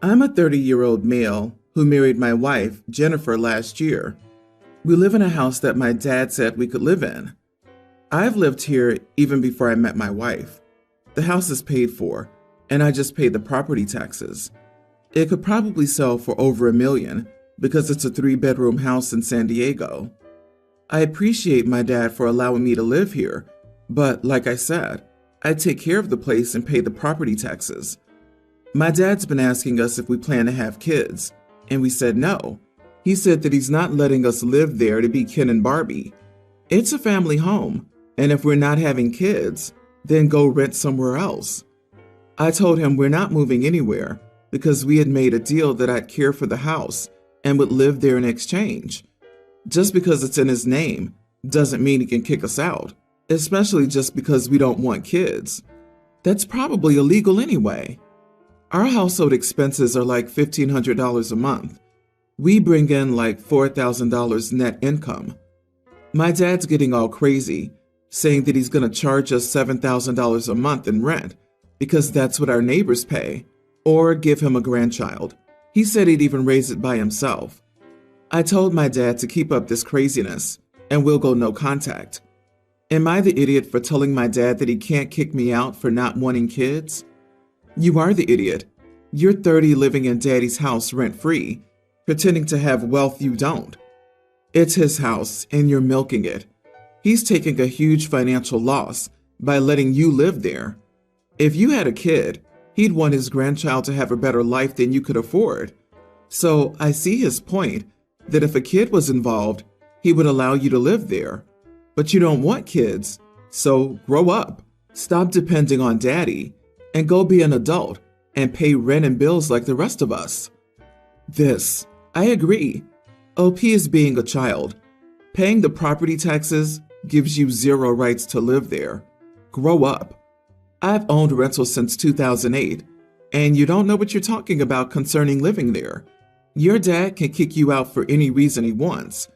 I'm a 30-year-old male who married my wife, Jennifer, last year. We live in a house that my dad said we could live in. I've lived here even before I met my wife. The house is paid for, and I just paid the property taxes. It could probably sell for over $1 million because it's a 3-bedroom house in San Diego. I appreciate my dad for allowing me to live here, but like I said, I take care of the place and pay the property taxes. My dad's been asking us if we plan to have kids, and we said no. He said that he's not letting us live there to be Ken and Barbie. It's a family home, and if we're not having kids, then go rent somewhere else. I told him we're not moving anywhere because we had made a deal that I'd care for the house and would live there in exchange. Just because it's in his name doesn't mean he can kick us out, especially just because we don't want kids. That's probably illegal anyway. Our household expenses are like $1,500 a month. We bring in like $4,000 net income. My dad's getting all crazy, saying that he's going to charge us $7,000 a month in rent because that's what our neighbors pay, or give him a grandchild. He said he'd even raise it by himself. I told my dad to keep up this craziness and we'll go no contact. Am I the idiot for telling my dad that he can't kick me out for not wanting kids? You are the idiot. You're 30 living in daddy's house rent-free, pretending to have wealth you don't. It's his house and you're milking it. He's taking a huge financial loss by letting you live there. If you had a kid, he'd want his grandchild to have a better life than you could afford. So I see his point that if a kid was involved, he would allow you to live there. But you don't want kids, so grow up. Stop depending on daddy and go be an adult and pay rent and bills like the rest of us. I agree. OP is being a child. Paying the property taxes gives you zero rights to live there. Grow up. I've owned rentals since 2008, and you don't know what you're talking about concerning living there. Your dad can kick you out for any reason he wants.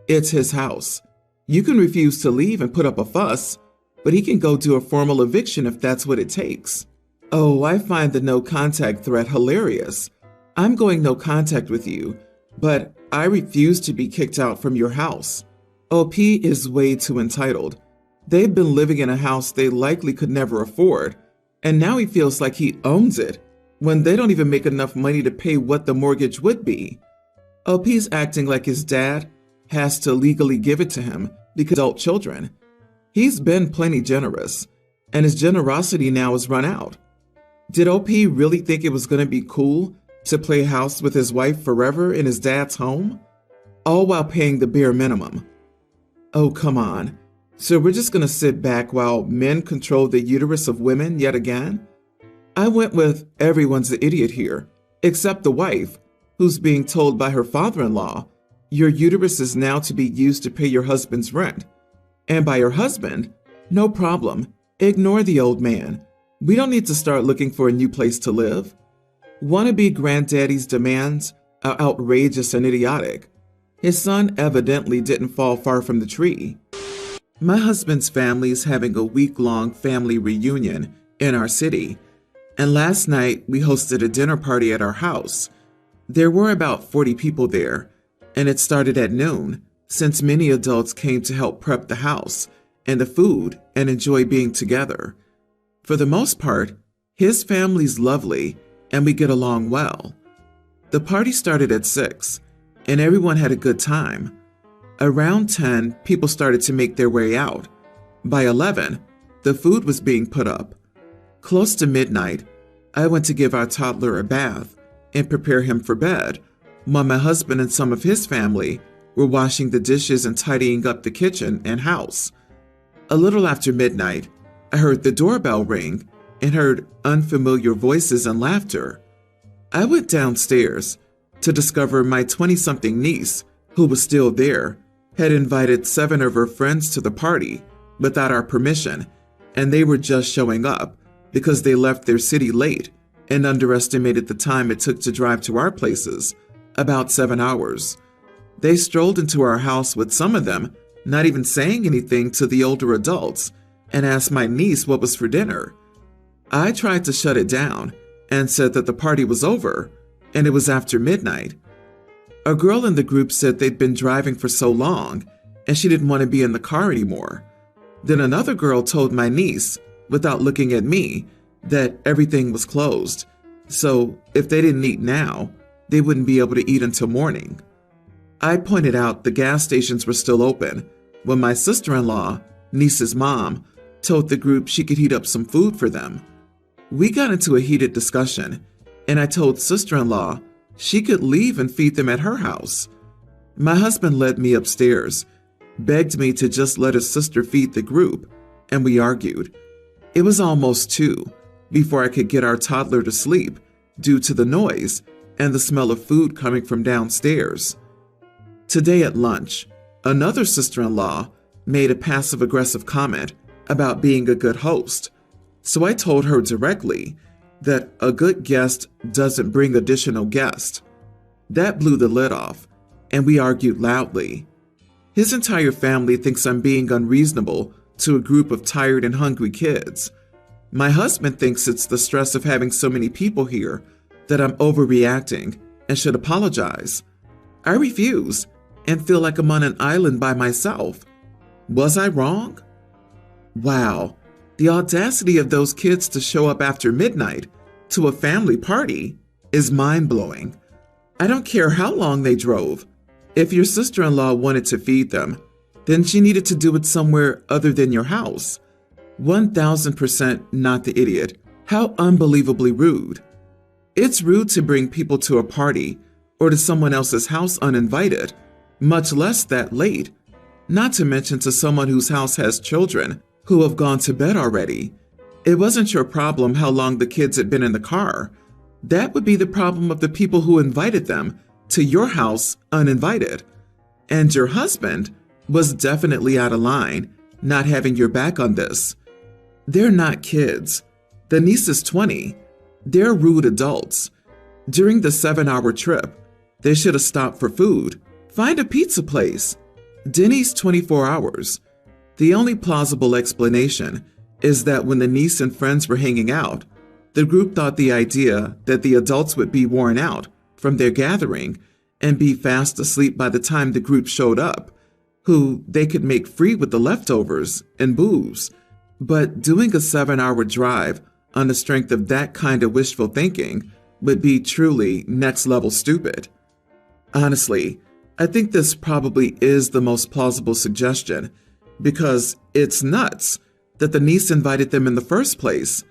It's his house. You can refuse to leave and put up a fuss, but he can go do a formal eviction if that's what it takes. Oh, I find the no contact threat hilarious. I'm going no contact with you, but I refuse to be kicked out from your house. OP is way too entitled. They've been living in a house they likely could never afford, and now he feels like he owns it when they don't even make enough money to pay what the mortgage would be. OP's acting like his dad has to legally give it to him because adult children. He's been plenty generous, and his generosity now has run out. Did OP really think it was going to be cool to play house with his wife forever in his dad's home? All while paying the bare minimum. Oh, come on. So we're just going to sit back while men control the uterus of women yet again? I went with everyone's the idiot here, except the wife, who's being told by her father-in-law, your uterus is now to be used to pay your husband's rent. And by her husband, no problem. Ignore the old man. We don't need to start looking for a new place to live. Wannabe granddaddy's demands are outrageous and idiotic. His son evidently didn't fall far from the tree. My husband's family is having a week-long family reunion in our city, and last night we hosted a dinner party at our house. There were about 40 people there, and it started at noon, since many adults came to help prep the house and the food and enjoy being together. For the most part, his family's lovely, and we get along well. The party started at 6, and everyone had a good time. Around 10, people started to make their way out. By 11, the food was being put up. Close to midnight, I went to give our toddler a bath and prepare him for bed, while my husband and some of his family were washing the dishes and tidying up the kitchen and house. A little after midnight, I heard the doorbell ring and heard unfamiliar voices and laughter. I went downstairs to discover my 20-something niece, who was still there, had invited 7 of her friends to the party without our permission, and they were just showing up because they left their city late and underestimated the time it took to drive to our places, about 7 hours. They strolled into our house with some of them not even saying anything to the older adults, and asked my niece what was for dinner. I tried to shut it down and said that the party was over, and it was after midnight. A girl in the group said they'd been driving for so long and she didn't want to be in the car anymore. Then another girl told my niece, without looking at me, that everything was closed. So if they didn't eat now, they wouldn't be able to eat until morning. I pointed out the gas stations were still open when my sister-in-law, niece's mom, told the group she could heat up some food for them. We got into a heated discussion, and I told sister-in-law she could leave and feed them at her house. My husband led me upstairs, begged me to just let his sister feed the group, and we argued. It was almost 2 before I could get our toddler to sleep due to the noise and the smell of food coming from downstairs. Today at lunch, another sister-in-law made a passive-aggressive comment about being a good host. So I told her directly that a good guest doesn't bring additional guests. That blew the lid off, and we argued loudly. His entire family thinks I'm being unreasonable to a group of tired and hungry kids. My husband thinks it's the stress of having so many people here that I'm overreacting and should apologize. I refuse and feel like I'm on an island by myself. Was I wrong? Wow, the audacity of those kids to show up after midnight to a family party is mind-blowing. I don't care how long they drove. If your sister-in-law wanted to feed them, then she needed to do it somewhere other than your house. 1000% not the idiot. How unbelievably rude. It's rude to bring people to a party or to someone else's house uninvited, much less that late, not to mention to someone whose house has children who have gone to bed already. It wasn't your problem how long the kids had been in the car. That would be the problem of the people who invited them to your house uninvited. And your husband was definitely out of line, not having your back on this. They're not kids. The niece is 20. They're rude adults. During the 7-hour trip, they should have stopped for food. Find a pizza place. Denny's 24 hours. The only plausible explanation is that when the niece and friends were hanging out, the group thought the idea that the adults would be worn out from their gathering and be fast asleep by the time the group showed up, who they could make free with the leftovers and booze. But doing a 7-hour drive on the strength of that kind of wishful thinking would be truly next-level stupid. Honestly, I think this probably is the most plausible suggestion, because it's nuts that the niece invited them in the first place,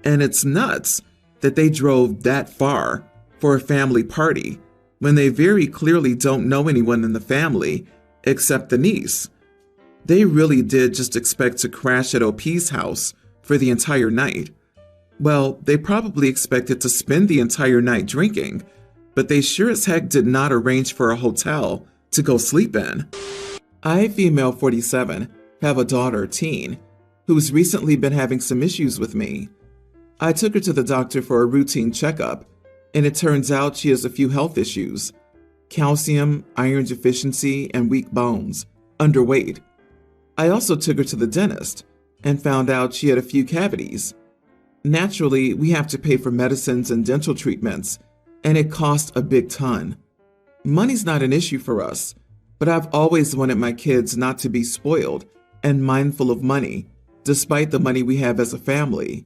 and it's nuts that they drove that far for a family party when they very clearly don't know anyone in the family except the niece. They really did just expect to crash at OP's house for the entire night. Well, they probably expected to spend the entire night drinking, but they sure as heck did not arrange for a hotel to go sleep in. I, female 47, have a daughter, teen, who's recently been having some issues with me. I took her to the doctor for a routine checkup, and it turns out she has a few health issues: calcium, iron deficiency, and weak bones, underweight. I also took her to the dentist and found out she had a few cavities. Naturally, we have to pay for medicines and dental treatments, and it costs a big ton. Money's not an issue for us, but I've always wanted my kids not to be spoiled and mindful of money, despite the money we have as a family.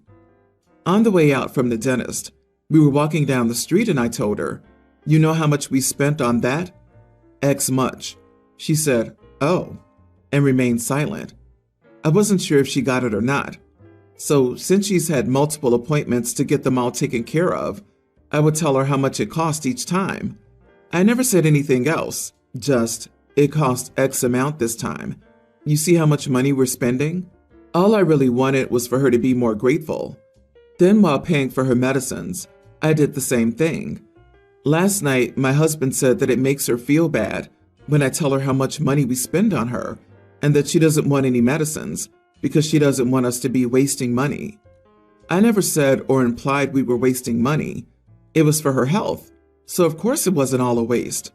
On the way out from the dentist, we were walking down the street and I told her, "You know how much we spent on that?" "X much." She said, "Oh," and remained silent. I wasn't sure if she got it or not. So since she's had multiple appointments to get them all taken care of, I would tell her how much it cost each time. I never said anything else, just, "It cost X amount this time. You see how much money we're spending?" All I really wanted was for her to be more grateful. Then while paying for her medicines, I did the same thing. Last night, my husband said that it makes her feel bad when I tell her how much money we spend on her, and that she doesn't want any medicines because she doesn't want us to be wasting money. I never said or implied we were wasting money. It was for her health, so of course it wasn't all a waste.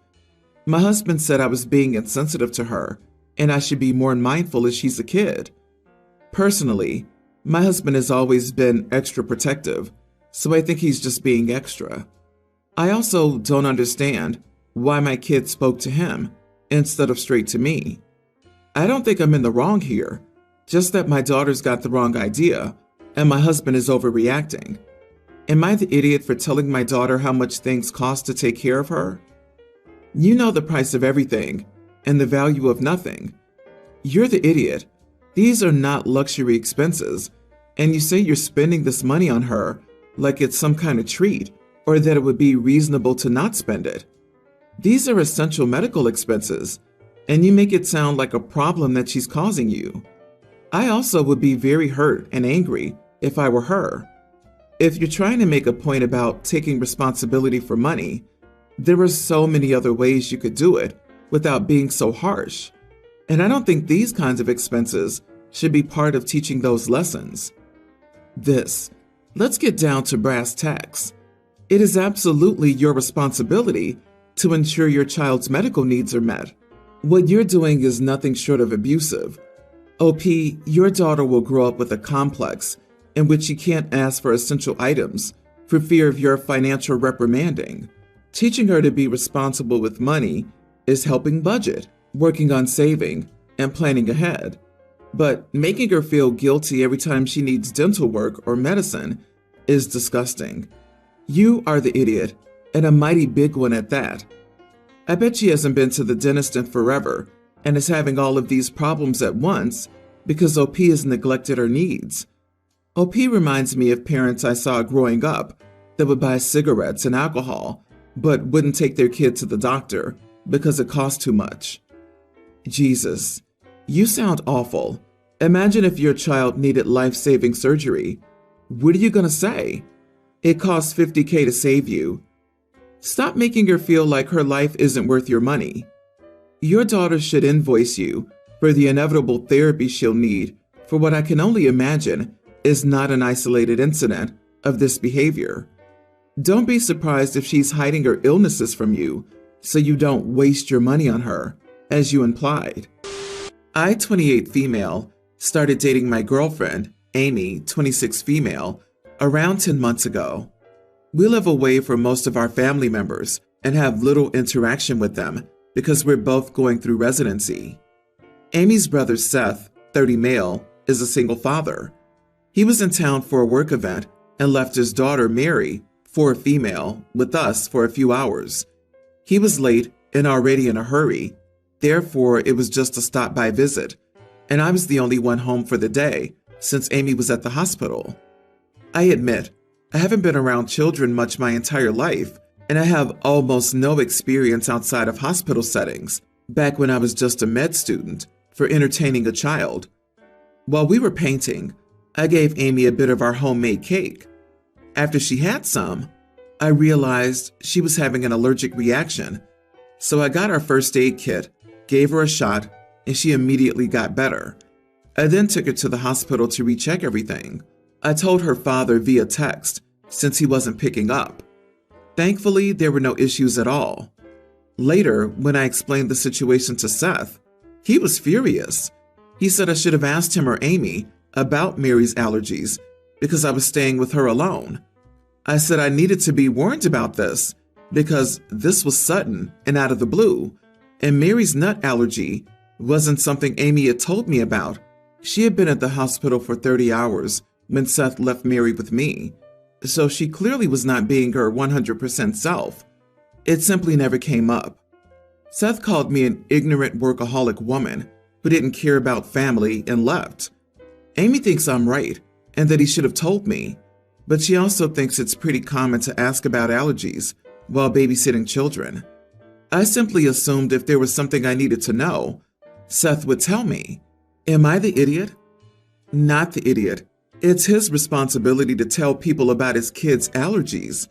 My husband said I was being insensitive to her, and I should be more mindful as she's a kid. Personally, my husband has always been extra protective, so I think he's just being extra. I also don't understand why my kid spoke to him instead of straight to me. I don't think I'm in the wrong here, just that my daughter's got the wrong idea and my husband is overreacting. Am I the idiot for telling my daughter how much things cost to take care of her? You know the price of everything and the value of nothing. You're the idiot. These are not luxury expenses, and you say you're spending this money on her like it's some kind of treat or that it would be reasonable to not spend it. These are essential medical expenses, and you make it sound like a problem that she's causing you. I also would be very hurt and angry if I were her. If you're trying to make a point about taking responsibility for money, there are so many other ways you could do it without being so harsh. And I don't think these kinds of expenses should be part of teaching those lessons. Let's get down to brass tacks. It is absolutely your responsibility to ensure your child's medical needs are met. What you're doing is nothing short of abusive. OP, your daughter will grow up with a complex in which she can't ask for essential items for fear of your financial reprimanding. Teaching her to be responsible with money is helping budget, working on saving, and planning ahead. But making her feel guilty every time she needs dental work or medicine is disgusting. You are the idiot, and a mighty big one at that. I bet she hasn't been to the dentist in forever and is having all of these problems at once because OP has neglected her needs. OP reminds me of parents I saw growing up that would buy cigarettes and alcohol, but wouldn't take their kid to the doctor because it cost too much. Jesus, you sound awful. Imagine if your child needed life-saving surgery. What are you going to say? It costs $50,000 to save you. Stop making her feel like her life isn't worth your money. Your daughter should invoice you for the inevitable therapy she'll need for what I can only imagine is not an isolated incident of this behavior. Don't be surprised if she's hiding her illnesses from you so you don't waste your money on her, as you implied. I, 28 female, started dating my girlfriend, Amy, 26 female, around 10 months ago. We live away from most of our family members and have little interaction with them because we're both going through residency. Amy's brother Seth, 30 male, is a single father. He was in town for a work event and left his daughter Mary, 4 female, with us for a few hours. He was late and already in a hurry, therefore it was just a stop-by visit, and I was the only one home for the day since Amy was at the hospital. I admit, I haven't been around children much my entire life, and I have almost no experience outside of hospital settings, back when I was just a med student, for entertaining a child. While we were painting, I gave Amy a bit of our homemade cake. After she had some, I realized she was having an allergic reaction, so I got our first aid kit, gave her a shot, and she immediately got better. I then took her to the hospital to recheck everything. I told her father via text, since he wasn't picking up. Thankfully, there were no issues at all. Later, when I explained the situation to Seth, he was furious. He said I should have asked him or Amy about Mary's allergies because I was staying with her alone. I said I needed to be warned about this because this was sudden and out of the blue, and Mary's nut allergy wasn't something Amy had told me about. She had been at the hospital for 30 hours when Seth left Mary with me, so she clearly was not being her 100% self. It simply never came up. Seth called me an ignorant workaholic woman who didn't care about family and left. Amy thinks I'm right and that he should have told me, but she also thinks it's pretty common to ask about allergies while babysitting children. I simply assumed if there was something I needed to know, Seth would tell me. Am I the idiot? Not the idiot. It's his responsibility to tell people about his kids' allergies.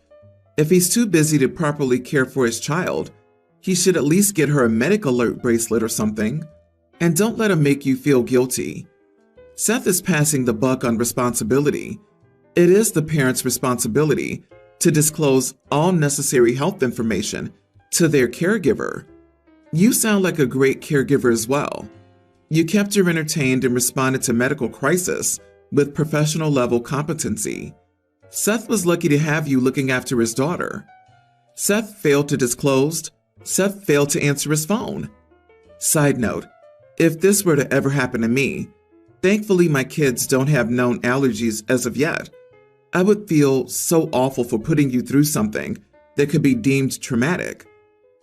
If he's too busy to properly care for his child, he should at least get her a medic alert bracelet or something. And don't let him make you feel guilty. Seth is passing the buck on responsibility. It is the parent's responsibility to disclose all necessary health information to their caregiver. You sound like a great caregiver as well. You kept her entertained and responded to medical crisis with professional level competency. Seth was lucky to have you looking after his daughter. Seth failed to disclose. Seth failed to answer his phone. Side note, if this were to ever happen to me, thankfully my kids don't have known allergies as of yet. I would feel so awful for putting you through something that could be deemed traumatic.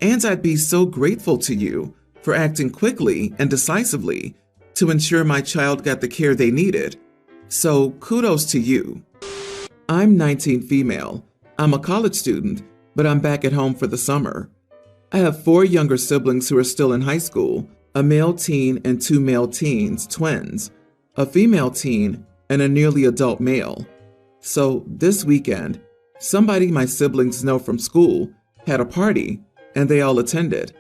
And I'd be so grateful to you for acting quickly and decisively to ensure my child got the care they needed. So kudos to you. I'm 19 female. I'm a college student, but I'm back at home for the summer. I have 4 younger siblings who are still in high school, a male teen and 2 male teens, twins, a female teen, and a nearly adult male. So this weekend, somebody my siblings know from school had a party, and they all attended.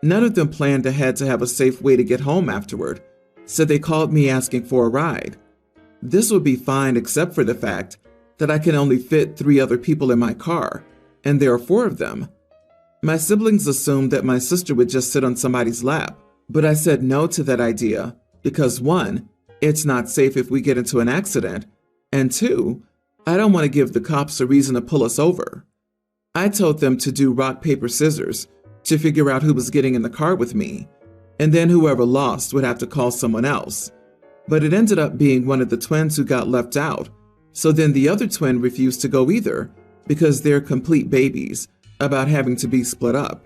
None of them planned ahead to have a safe way to get home afterward, so they called me asking for a ride. This would be fine except for the fact that I can only fit 3 other people in my car, and there are 4 of them. My siblings assumed that my sister would just sit on somebody's lap, but I said no to that idea because 1, it's not safe if we get into an accident, and 2, I don't want to give the cops a reason to pull us over. I told them to do rock, paper, scissors to figure out who was getting in the car with me, and then whoever lost would have to call someone else. But it ended up being one of the twins who got left out, so then the other twin refused to go either because they're complete babies about having to be split up.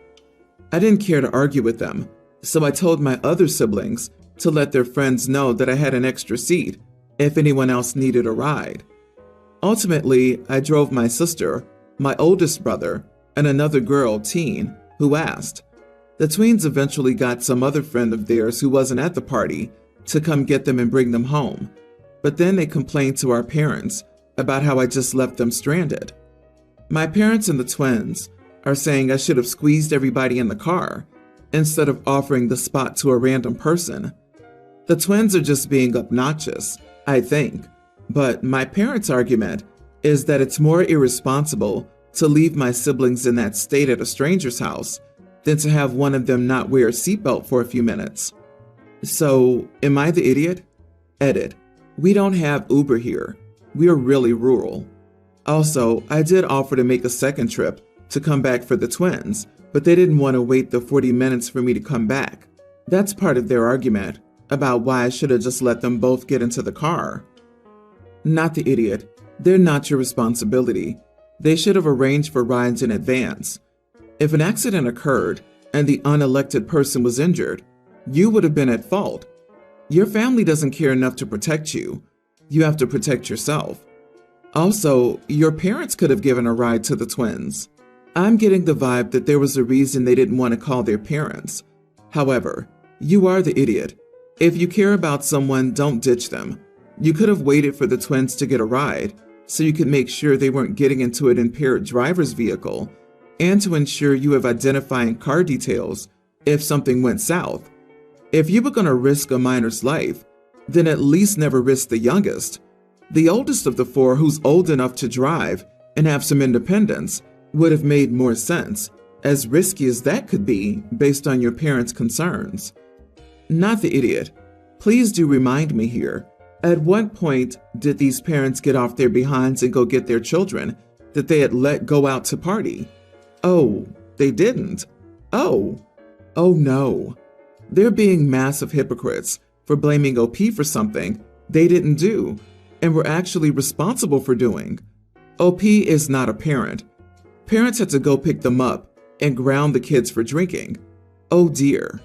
I didn't care to argue with them, so I told my other siblings to let their friends know that I had an extra seat if anyone else needed a ride. Ultimately, I drove my sister, my oldest brother, and another girl, teen, who asked. The tweens eventually got some other friend of theirs who wasn't at the party to come get them and bring them home, but then they complained to our parents about how I just left them stranded. My parents and the twins are saying I should have squeezed everybody in the car instead of offering the spot to a random person. The twins are just being obnoxious, I think, but my parents' argument is that it's more irresponsible to leave my siblings in that state at a stranger's house than to have one of them not wear a seatbelt for a few minutes. So, am I the idiot? Edit. We don't have Uber here. We are really rural. Also, I did offer to make a second trip to come back for the twins, but they didn't want to wait the 40 minutes for me to come back. That's part of their argument about why I should have just let them both get into the car. Not the idiot. They're not your responsibility. They should have arranged for rides in advance. If an accident occurred and the unelected person was injured, you would have been at fault. Your family doesn't care enough to protect you. You have to protect yourself. Also, your parents could have given a ride to the twins. I'm getting the vibe that there was a reason they didn't want to call their parents. However, you are the idiot. If you care about someone, don't ditch them. You could have waited for the twins to get a ride so you could make sure they weren't getting into an impaired driver's vehicle and to ensure you have identifying car details if something went south. If you were going to risk a minor's life, then at least never risk the youngest. The oldest of the 4 who's old enough to drive and have some independence would have made more sense, as risky as that could be based on your parents' concerns. Not the idiot. Please do remind me here. At what point did these parents get off their behinds and go get their children that they had let go out to party? Oh, they didn't. Oh no. They're being massive hypocrites for blaming OP for something they didn't do and were actually responsible for doing. OP is not a parent. Parents had to go pick them up and ground the kids for drinking. Oh dear.